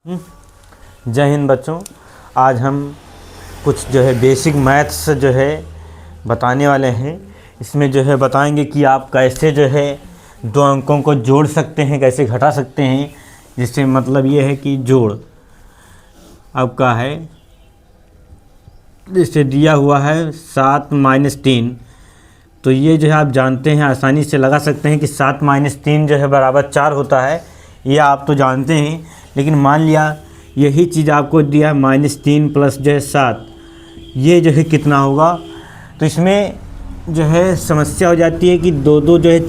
जय हिंद बच्चों। आज हम कुछ जो है बेसिक मैथ्स जो है बताने वाले हैं। इसमें जो है बताएंगे कि आप कैसे जो है दो अंकों को जोड़ सकते हैं, कैसे घटा सकते हैं। जिससे मतलब ये है कि जोड़ आपका है, जैसे दिया हुआ है 7 - 3, तो ये जो है आप जानते हैं, आसानी से लगा सकते हैं कि 7 - 3 जो है बराबर 4 होता है। ये आप तो जानते हैं, लेकिन मान लिया यही चीज़ आपको दिया है -3 प्लस जो है 7, ये जो है कितना होगा। तो इसमें जो है समस्या हो जाती है कि दो जो है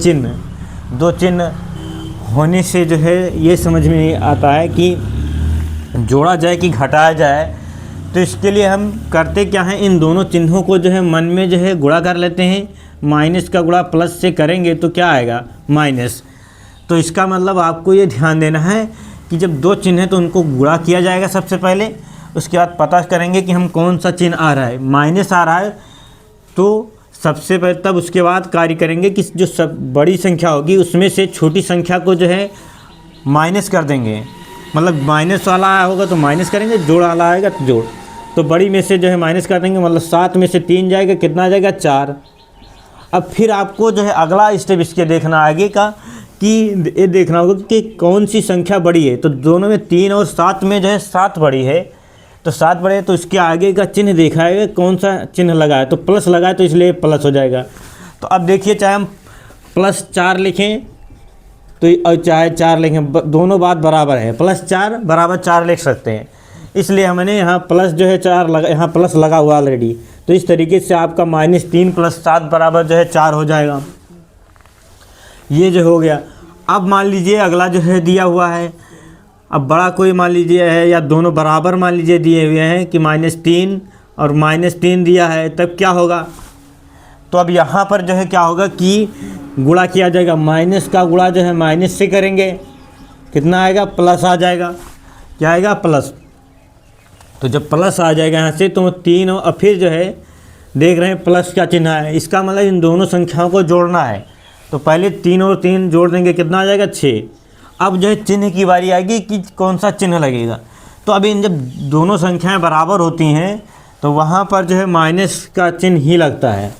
दो चिन्ह होने से जो है ये समझ में नहीं आता है कि जोड़ा जाए कि घटाया जाए। तो इसके लिए हम करते क्या हैं, इन दोनों चिन्हों को जो है मन में जो है गुणा कर लेते हैं। माइनस का गुणा प्लस से करेंगे तो क्या आएगा, माइनस। तो इसका मतलब आपको ये ध्यान देना है कि जब दो चिन्ह हैं तो उनको गुणा किया जाएगा सबसे पहले। उसके बाद पता करेंगे कि हम कौन सा चिन्ह आ रहा है, माइनस आ रहा है तो सबसे पहले, तब उसके बाद कार्य करेंगे कि जो सब बड़ी संख्या होगी उसमें से छोटी संख्या को जो है माइनस कर देंगे। मतलब माइनस वाला आया होगा तो माइनस करेंगे, जोड़ वाला आएगा तो जोड़। तो बड़ी में से जो है माइनस कर देंगे, मतलब 7 में से 3 जाएगा, कितना आ जाएगा, 4। अब फिर आपको जो है अगला स्टेप इसके देखना आगे का कि ये देखना होगा कि कौन सी संख्या बड़ी है। तो दोनों में 3 और 7 में जो है 7 बड़ी है, तो 7 बड़े है तो इसके आगे का चिन्ह देखा है, कौन सा चिन्ह लगा है, तो प्लस लगा है तो इसलिए प्लस हो जाएगा। तो अब देखिए, चाहे हम +4 लिखें तो और चाहे 4 लिखें, दोनों बात बराबर है, +4 बराबर 4 लिख सकते हैं। इसलिए हमने यहाँ प्लस जो है 4 लगा, यहाँ प्लस लगा हुआ ऑलरेडी। तो इस तरीके से आपका -3 + 7 बराबर जो है 4 हो जाएगा। ये जो हो गया। अब मान लीजिए अगला जो है दिया हुआ है, अब बड़ा कोई मान लीजिए है, या दोनों बराबर मान लीजिए दिए हुए हैं कि -3 और -3 दिया है, तब क्या होगा। तो अब यहाँ पर जो है क्या होगा कि गुणा किया जाएगा, माइनस का गुणा जो है माइनस से करेंगे, कितना आएगा, प्लस आ जाएगा। क्या आएगा, प्लस। तो जब प्लस आ जाएगा यहाँ से तो 3 और फिर जो है देख रहे हैं प्लस का चिन्ह है, इसका मतलब इन दोनों संख्याओं को जोड़ना है। तो पहले 3 और 3 जोड़ देंगे, कितना आ जाएगा, 6। अब जो है चिन्ह की बारी आएगी कि कौन सा चिन्ह लगेगा। तो अभी जब दोनों संख्याएं बराबर होती हैं तो वहाँ पर जो है माइनस का चिन्ह ही लगता है,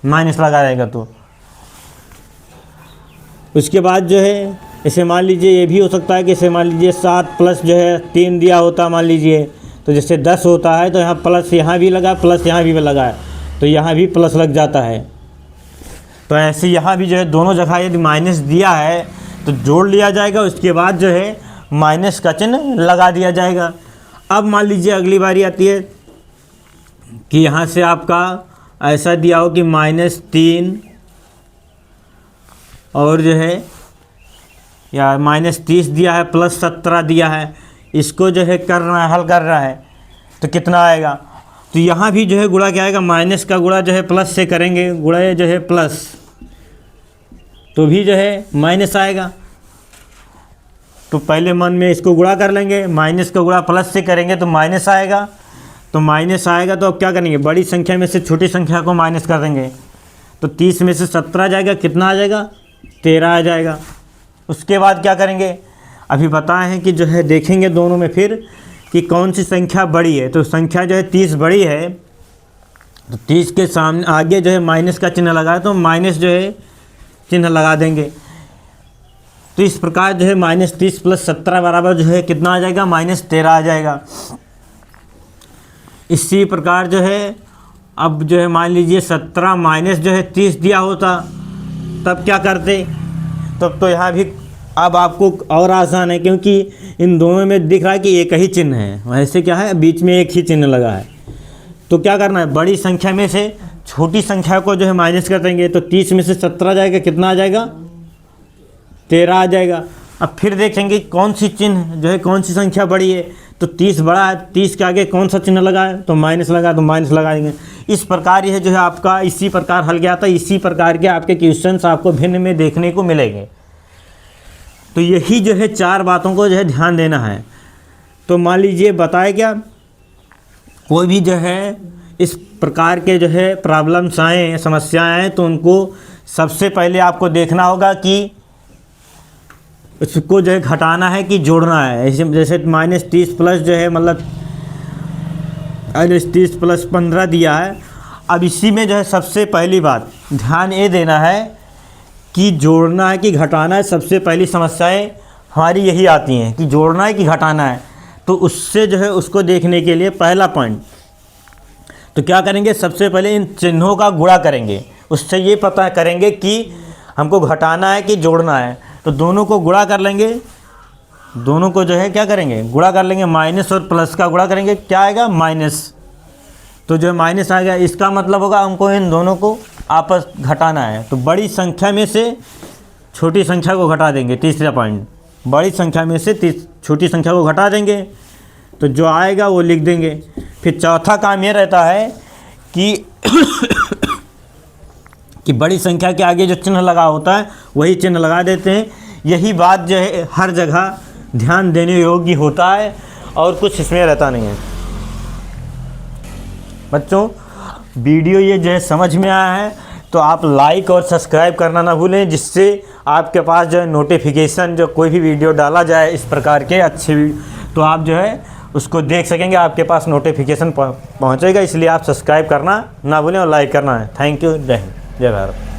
माइनस लगा रहेगा। तो उसके बाद जो है इसे मान लीजिए ये भी हो सकता है कि इसे मान लीजिए 7 प्लस जो है 3 दिया होता मान लीजिए, तो जैसे 10 होता है तो यहाँ प्लस यहाँ भी लगा, प्लस यहाँ भी लगा है, तो यहाँ भी प्लस लग जाता है। तो ऐसे यहाँ भी जो है दोनों जगह यदि माइनस दिया है तो जोड़ लिया जाएगा, उसके बाद जो है माइनस का चिन्ह लगा दिया जाएगा। अब मान लीजिए अगली बारी आती है कि यहाँ से आपका ऐसा दिया हो कि -3 और जो है या -30 दिया है, +17 दिया है, इसको जो है कर रहा है, हल कर रहा है, तो कितना आएगा। तो यहाँ भी जो है गुणा क्या आएगा, माइनस का गुणा जो है प्लस से करेंगे, गुणा जो है प्लस, तो भी जो है माइनस आएगा। तो पहले मन में इसको गुणा कर लेंगे, माइनस का गुणा प्लस से करेंगे तो माइनस आएगा। तो माइनस आएगा तो अब क्या करेंगे, बड़ी संख्या में से छोटी संख्या को माइनस कर देंगे। तो 30 में से 17 जाएगा, कितना आ जाएगा, 13 आ जाएगा। उसके बाद क्या करेंगे, अभी बताए हैं कि जो है देखेंगे दोनों में फिर कि कौन सी संख्या बड़ी है। तो संख्या जो है 30 बड़ी है, तो 30 के सामने आगे जो है माइनस का चिन्ह लगा है, तो माइनस जो है चिन्ह लगा देंगे। तो इस प्रकार जो है -30 + 17 बराबर जो है कितना आ जाएगा, -13 आ जाएगा। इसी प्रकार जो है अब जो है मान लीजिए 17 माइनस जो है 30 दिया होता, तब क्या करते। तब तो यहाँ भी अब आपको और आसान है, क्योंकि इन दोनों में दिख रहा है कि एक ही चिन्ह है, वैसे क्या है बीच में एक ही चिन्ह लगा है। तो क्या करना है, बड़ी संख्या में से छोटी संख्या को जो है माइनस कर देंगे। तो 30 में से 17 जाएगा, कितना आ जाएगा, 13 आ जाएगा। अब फिर देखेंगे कौन सी चिन्ह जो है कौन सी संख्या बड़ी है। तो 30 बड़ा है, 30 के आगे कौन सा चिन्ह लगा है, तो माइनस लगा, तो माइनस लगा देंगे। इस प्रकार यह जो है आपका इसी प्रकार हल गया था। इसी प्रकार के आपके क्वेश्चंस आपको भिन्न में देखने को मिलेंगे। तो यही जो है 4 बातों को जो है ध्यान देना है। तो मान लीजिए बताए क्या, कोई भी जो है इस प्रकार के जो है प्रॉब्लम्स आए, समस्याएं आए, तो उनको सबसे पहले आपको देखना होगा कि उसको जो है घटाना है कि जोड़ना है। ऐसे जैसे -30 प्लस जो है मतलब -30 प्लस 15 दिया है। अब इसी में जो है सबसे पहली बात ध्यान ये देना है कि जोड़ना है कि घटाना है। सबसे पहली समस्याएं हमारी यही आती हैं कि जोड़ना है कि घटाना है। तो उससे जो है उसको देखने के लिए पहला पॉइंट तो क्या करेंगे, सबसे पहले इन चिन्हों का गुणा करेंगे। उससे ये पता करेंगे कि हमको घटाना है कि जोड़ना है। तो दोनों को गुणा कर लेंगे, दोनों को जो है क्या करेंगे, गुणा कर लेंगे। माइनस और प्लस का गुणा करेंगे, क्या आएगा, माइनस। तो जो माइनस आ गया, इसका मतलब होगा हमको इन दोनों को आपस घटाना है। तो बड़ी संख्या में से छोटी संख्या को घटा देंगे। तीसरा पॉइंट, बड़ी संख्या में से छोटी संख्या को घटा देंगे, तो जो आएगा वो लिख देंगे। फिर चौथा काम ये रहता है कि कि बड़ी संख्या के आगे जो चिन्ह लगा होता है वही चिन्ह लगा देते हैं। यही बात जो है हर जगह ध्यान देने योग्य होता है और कुछ इसमें रहता नहीं है। बच्चों वीडियो ये जो है समझ में आया है तो आप लाइक और सब्सक्राइब करना ना भूलें, जिससे आपके पास जो है नोटिफिकेशन जो कोई भी वीडियो डाला जाए इस प्रकार के अच्छे तो आप जो है उसको देख सकेंगे, आपके पास नोटिफिकेशन पहुंचेगा। इसलिए आप सब्सक्राइब करना ना भूलें और लाइक करना है। Thank you. जय हिंद, जय भारत।